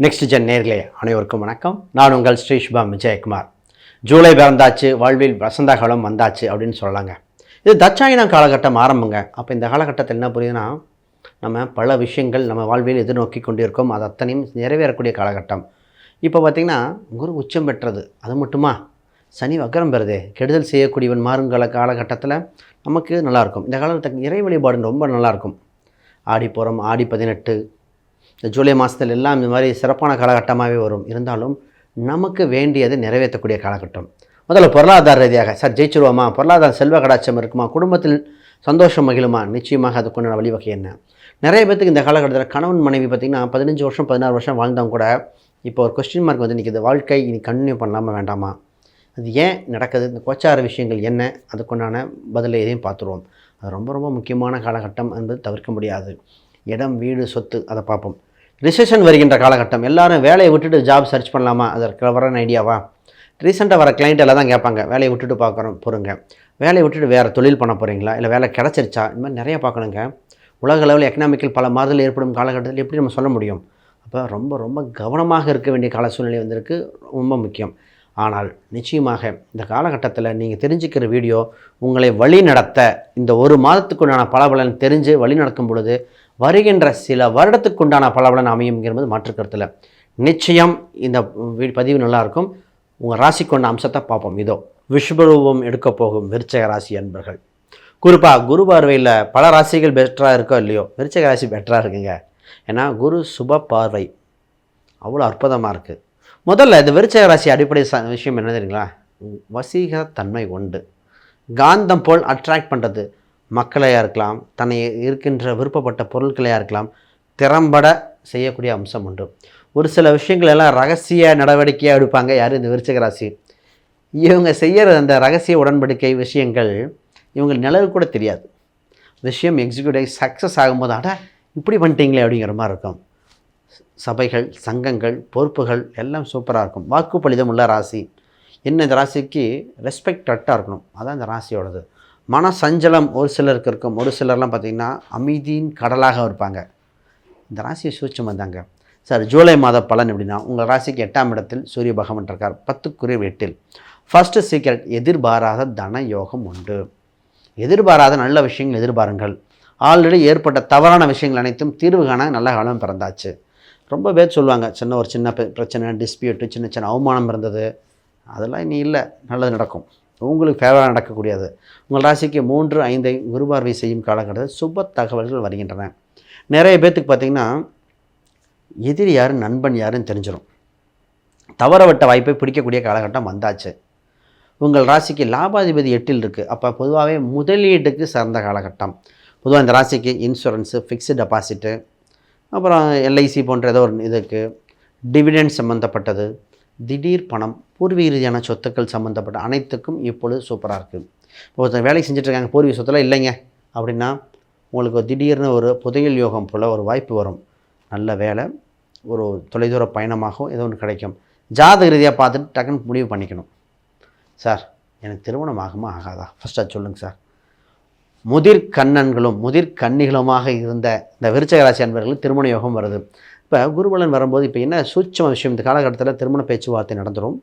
Next gen நேர்களே அனைவருக்கும் வணக்கம். நான் உங்கள் ஸ்ரீ சுபம் விஜயகுமார். ஜூலை பிறந்தாச்சு, வாழ்வில் வசந்த காலம் வந்தாச்சு அப்படின்னு சொல்லலாங்க. இது தட்சாயினம் காலகட்டம் ஆரம்பங்க. அப்போ இந்த காலகட்டத்தில் என்ன புரியுதுன்னா, நம்ம பல விஷயங்கள் நம்ம வாழ்வில் எதிர்நோக்கி கொண்டிருக்கோம். அது அத்தனையும் நிறைவேறக்கூடிய காலகட்டம். இப்போ பார்த்திங்கன்னா குரு உச்சம் பெற்றது, அது மட்டுமா சனி வக்கரம் பெறுது, கெடுதல் செய்யக்கூடியவன் மாறுங்கால காலகட்டத்தில் நமக்கு நல்லாயிருக்கும். இந்த காலகட்டத்துக்கு இறை வழிபாடு ரொம்ப நல்லாயிருக்கும். ஆடி போகிறோம், ஆடி 18, இந்த ஜூலை மாதத்தில் எல்லாம் இந்த மாதிரி சிறப்பான காலகட்டமாகவே வரும். இருந்தாலும் நமக்கு வேண்டியதை நிறைவேற்றக்கூடிய காலகட்டம். முதல்ல பொருளாதார ரீதியாக சார் ஜெயிச்சிருவோமா, பொருளாதார செல்வ கடாட்சம் இருக்குமா, குடும்பத்தில் சந்தோஷம் மகிழுமா, நிச்சயமாக அதுக்குண்டான வழிவகை என்ன. நிறைய பேத்துக்கு இந்த காலகட்டத்தில் கணவன் மனைவி பார்த்திங்கன்னா 15 வருஷம் 16 வருஷம் வாழ்ந்தவங்க கூட இப்போ ஒரு கொஸ்டின் மார்க் வந்து நிற்கிது. வாழ்க்கை இனி கண்டினியூ பண்ணலாமா வேண்டாமா, அது ஏன் நடக்குது, இந்த கோச்சார விஷயங்கள் என்ன, அதுக்குண்டான பதிலை எதையும் பார்த்துருவோம். அது ரொம்ப ரொம்ப முக்கியமான காலகட்டம் என்பது தவிர்க்க முடியாது. இடம், வீடு, சொத்து அதை பார்ப்போம். ரிசெஷன் வருகின்ற காலகட்டம், எல்லோரும் வேலையை விட்டுட்டு ஜாப் சர்ச் பண்ணலாமா, அதற்கு வர ஐடியாவா. ரீசெண்டாக வர கிளைண்ட் எல்லாம் தான் கேட்பாங்க, வேலையை விட்டுட்டு பார்க்குறோம் போகிறோங்க, வேலையை விட்டுட்டு வேறு தொழில் பண்ண போகிறீங்களா, இல்லை வேலை கிடச்சிருச்சா, இந்த மாதிரி நிறையா பார்க்கணுங்க. உலக அளவில் எக்கனாமிக்கல் பல மாறுதல் ஏற்படும் காலகட்டத்தில் எப்படி நம்ம சொல்ல முடியும். அப்போ ரொம்ப ரொம்ப கவனமாக இருக்க வேண்டிய கால சூழ்நிலை வந்திருக்கு, ரொம்ப முக்கியம். ஆனால் நிச்சயமாக இந்த காலகட்டத்தில் நீங்கள் தெரிஞ்சுக்கிற வீடியோ உங்களை வழி நடத்த, இந்த ஒரு மாதத்துக்குண்டான பலபலன் தெரிஞ்சு வழி நடக்கும் பொழுது வருகின்ற சில வருடத்துக்குண்டான பலபலன் அமையுங்கிறது மாற்றுக்கருத்தில் நிச்சயம். இந்த பதிவு நல்லாயிருக்கும். உங்கள் ராசி கொண்ட அம்சத்தை பார்ப்போம். இதோ விஸ்வரூபம் எடுக்க போகும் விருச்சக ராசி அன்பர்கள். குறிப்பாக குரு பார்வையில் பல ராசிகள் பெட்டராக இருக்கோ இல்லையோ, விருச்சக ராசி பெட்டராக இருக்குங்க. ஏன்னா குரு சுப பார்வை அவ்வளோ அற்புதமாக இருக்குது. முதல்ல இந்த விருச்சக ராசி அடிப்படை விஷயம் என்ன தெரியுங்களா, வசீகரத்தன்மை உண்டு. காந்தம் போல் அட்ராக்ட் பண்ணுறது, மக்களையாக இருக்கலாம், தன்னை இருக்கின்ற விருப்பப்பட்ட பொருட்களையாக இருக்கலாம், திறம்பட செய்யக்கூடிய அம்சம் உண்டு. ஒரு சில விஷயங்கள் எல்லாம் ரகசிய நடவடிக்கையாக எடுப்பாங்க. யார், இந்த விருச்சிக ராசி. இவங்க செய்கிற அந்த ரகசிய உடன்படிக்கை விஷயங்கள் இவங்க நிலவு கூட தெரியாது. விஷயம் எக்ஸிக்யூட்டிவ் சக்ஸஸ் ஆகும்போது அட இப்படி பண்ணிட்டீங்களே அப்படிங்கிற மாதிரி இருக்கும். சபைகள், சங்கங்கள், பொறுப்புகள் எல்லாம் சூப்பராக இருக்கும். வாக்கு பலிதம் உள்ள ராசி. என்ன, இந்த ராசிக்கு ரெஸ்பெக்டட்டாக இருக்கணும், அதான் இந்த ராசியோடது. மன சஞ்சலம் ஒரு சிலருக்கு இருக்கும். ஒரு சிலர்லாம் பார்த்திங்கன்னா அமைதியின் கடலாக இருப்பாங்க. இந்த ராசியை சூட்சம் வந்தாங்க. சார் ஜூலை மாத பலன் எப்படின்னா, உங்கள் ராசிக்கு 8ஆம் இடத்தில் சூரிய பகவான் இருக்கார், 10 8. ஃபஸ்ட்டு சீக்ரெட், எதிர்பாராத தன யோகம் உண்டு. எதிர்பாராத நல்ல விஷயங்கள் எதிர்பாருங்கள். ஆல்ரெடி ஏற்பட்ட தவறான விஷயங்கள் அனைத்தும் தீர்வு காண நல்ல காலம் பிறந்தாச்சு. ரொம்ப பேர் சொல்லுவாங்க, ஒரு சின்ன பிரச்சனை, டிஸ்பியூட்டு, சின்ன சின்ன அவமானம் இருந்தது, அதெல்லாம் இனி இல்லை, நல்லது நடக்கும், உங்களுக்கு ஃபேவராக நடக்கக்கூடியது. உங்கள் ராசிக்கு 3, 5 குருபார்வை செய்யும் காலகட்டத்தில் சுப தகவல்கள் வருகின்றன. நிறைய பேர்த்துக்கு பார்த்திங்கன்னா எதிரி யார், நண்பன் யாருன்னு தெரிஞ்சிடும். தவறவிட்ட வாய்ப்பை பிடிக்கக்கூடிய காலகட்டம் வந்தாச்சு. உங்கள் ராசிக்கு லாபாதிபதி 8இல் இருக்குது. அப்போ பொதுவாகவே முதலீட்டுக்கு சார்ந்த காலகட்டம். பொதுவாக இந்த ராசிக்கு இன்சூரன்ஸு, ஃபிக்ஸ்டு டெபாசிட்டு, அப்புறம் எல்ஐசி போன்ற ஏதோ ஒரு இதுக்கு, டிவிடெண்ட் சம்மந்தப்பட்டது, திடீர் பணம், பூர்வீக ரீதியான சொத்துக்கள் சம்மந்தப்பட்ட அனைத்துக்கும் இப்பொழுது சூப்பராக இருக்குது. ஒருத்தர் வேலை செஞ்சிட்ருக்காங்க, பூர்வீக சொத்தெல்லாம் இல்லைங்க அப்படின்னா உங்களுக்கு திடீர்னு ஒரு புதையல் யோகம் போல் ஒரு வாய்ப்பு வரும். நல்ல வேலை, ஒரு தொலைதூர பயணமாகவும் ஏதோ ஒன்று கிடைக்கும். ஜாதக ரீதியாக பார்த்துட்டு டக்குன்னு முடிவு பண்ணிக்கணும். சார் எனக்கு திருமணம் ஆகுமா ஆகாதா, ஃபஸ்ட்டாக சொல்லுங்கள் சார். முதிர் கண்ணன்களும் முதிர் கன்னிகளுமாக இருந்த இந்த விருச்சிக ராசி அன்பர்களுக்கு திருமண யோகம் வருது. இப்போ குருபலன் வரும்போது இப்போ என்ன சூட்சம விஷயம், இந்த காலகட்டத்தில் திருமண பேச்சுவார்த்தை நடந்துடும்.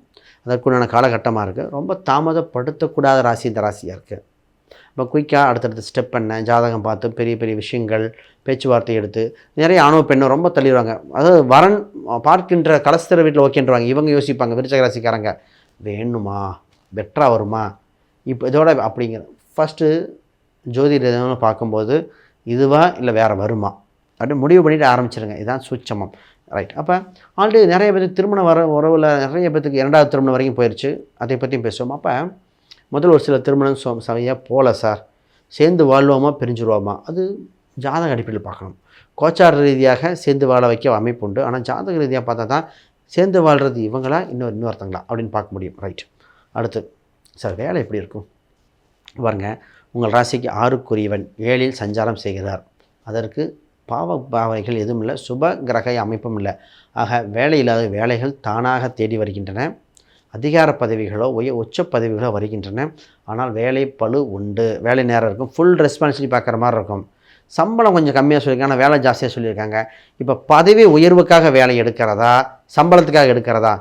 அதற்குண்டான காலகட்டமாக இருக்குது. ரொம்ப தாமதப்படுத்தக்கூடாத ராசி இந்த ராசியாக இருக்குது. இப்போ குயிக்காக அடுத்தடுத்த ஸ்டெப் பண்ண, ஜாதகம் பார்த்து பெரிய பெரிய விஷயங்கள் பேச்சுவார்த்தை எடுத்து, நிறைய ஆணவ பெண்ணை ரொம்ப தள்ளிடுவாங்க. அதாவது வரன் பார்க்கின்ற கலஸ்திர வீட்டில் ஓகேன்றாங்க. இவங்க யோசிப்பாங்க, விருச்சிக ராசிக்காரங்க வேணுமா, பெட்டராக வருமா, இப்போ இதோட அப்படிங்கிற ஃபஸ்ட்டு ஜோதிடம் பார்க்கும்போது இதுவா இல்லை வேறு வருமா அப்படி முடிவு பண்ணிவிட்டு ஆரம்பிச்சிருங்க. இதுதான் சூட்சமம், ரைட். அப்போ ஆல்ரெடி நிறைய பேருக்கு திருமண உறவில் நிறைய பேருக்கு 2வது திருமணம் வரைக்கும் போயிடுச்சு, அதை பற்றியும் பேசுவோம். அப்போ முதல் ஒரு சில திருமணம் சரியாக போகல சார், சேர்ந்து வாழ்வோமா பிரிஞ்சுருவோமா, அது ஜாதக அடிப்படையில் பார்க்கணும். கோச்சார ரீதியாக சேர்ந்து வாழ வைக்க அமைப்பு உண்டு. ஆனால் ஜாதக ரீதியாக பார்த்தா தான் சேர்ந்து வாழ்கிறது இவங்களா இன்னொருத்தங்களா அப்படின்னு பார்க்க முடியும், ரைட். அடுத்து சார் வேலை எப்படி இருக்கும் பாருங்க. உங்கள் ராசிக்கு 6க்குரியவன் 7இல் சஞ்சாரம் செய்கிறார். அதற்கு பாவைகள் எதுவும் இல்லை, சுப கிரக அமைப்பும் இல்லை. ஆக வேலை இல்லாத வேலைகள் தானாக தேடி வருகின்றன. அதிகார பதவிகளோ உச்ச பதவிகளோ வருகின்றன. ஆனால் வேலை பளு உண்டு, வேலை நேரம் இருக்கும், ஃபுல் ரெஸ்பான்சிபிலிட்டி பார்க்குற மாதிரி இருக்கும். சம்பளம் கொஞ்சம் கம்மியாக சொல்லியிருக்காங்க, ஆனால் வேலை ஜாஸ்தியாக சொல்லியிருக்காங்க. இப்போ பதவி உயர்வுக்காக வேலை எடுக்கிறதா, சம்பளத்துக்காக எடுக்கிறதா?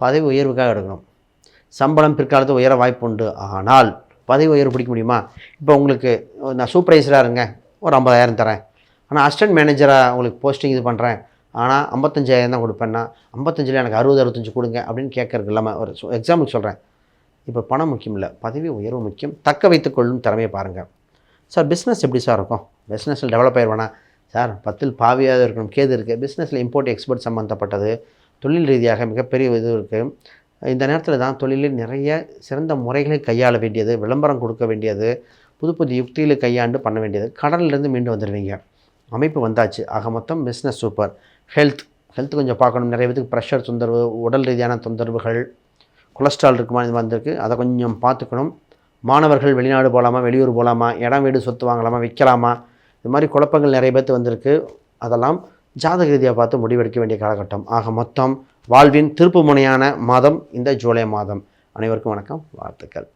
பதவி உயர்வுக்காக எடுக்கணும். சம்பளம் பிற்காலத்தில் உயர வாய்ப்பு உண்டு, ஆனால் பதவி உயர்வு பிடிக்க முடியுமா? இப்போ உங்களுக்கு நான் சூப்பர்வைசராக இருங்க, ஒரு 50,000 தரேன். ஆனால் அசிஸ்டன்ட் மேனேஜராக உங்களுக்கு போஸ்டிங் இது பண்ணுறேன், ஆனால் 55,000 தான் கொடுப்பேன்னா 55ல் எனக்கு 60-65 கொடுங்க அப்படின்னு கேட்கறதுக்கு இல்லாமல் ஒரு எக்ஸாம்பிள் சொல்கிறேன். இப்போ பணம் முக்கியம் இல்லை, பதவி உயர்வு முக்கியம். தக்க வைத்துக்கொள்ளும் திறமையை பாருங்கள். சார் பிஸ்னஸ் எப்படி சார் இருக்கும்? பிஸ்னஸில் டெவலப் ஆயிடுவானா? சார் 10ல் பாவியாக இருக்கணும், கேது இருக்குது. பிஸ்னஸில் இம்போர்ட் எக்ஸ்போர்ட் சம்மந்தப்பட்டது, தொழில் ரீதியாக மிகப்பெரிய இது இருக்குது. இந்த நேரத்தில் தான் தொழிலில் நிறைய சிறந்த முறைகளை கையாள வேண்டியது, விளம்பரம் கொடுக்க வேண்டியது, புது புது யுக்திகளை கையாண்டு பண்ண வேண்டியது. கடலிலேருந்து மீண்டு வந்துடுவீங்க. அமைப்பு வந்தாச்சு. ஆக மொத்தம் பிஸ்னஸ் சூப்பர். ஹெல்த் கொஞ்சம் பார்க்கணும். நிறைய பேருக்கு ப்ரெஷர் தொந்தரவு, உடல் ரீதியான தொந்தரவுகள், கொலஸ்ட்ரால் இருக்குமா, இது வந்திருக்கு, அதை கொஞ்சம் பார்த்துக்கணும். மாணவர்கள் வெளிநாடு போகலாமா, வெளியூர் போகலாமா, இடம் வீடு சொத்து வாங்கலாமா, விற்கலாமா, இது மாதிரி குழப்பங்கள் நிறைய பேர்த்து வந்திருக்கு. அதெல்லாம் ஜாதக ரீதியாக பார்த்து முடிவெடுக்க வேண்டிய காலகட்டம். ஆக மொத்தம் வாழ்வின் திருப்பு முனையான மாதம் இந்த ஜூலை மாதம். அனைவருக்கும் வணக்கம், வாழ்த்துக்கள்.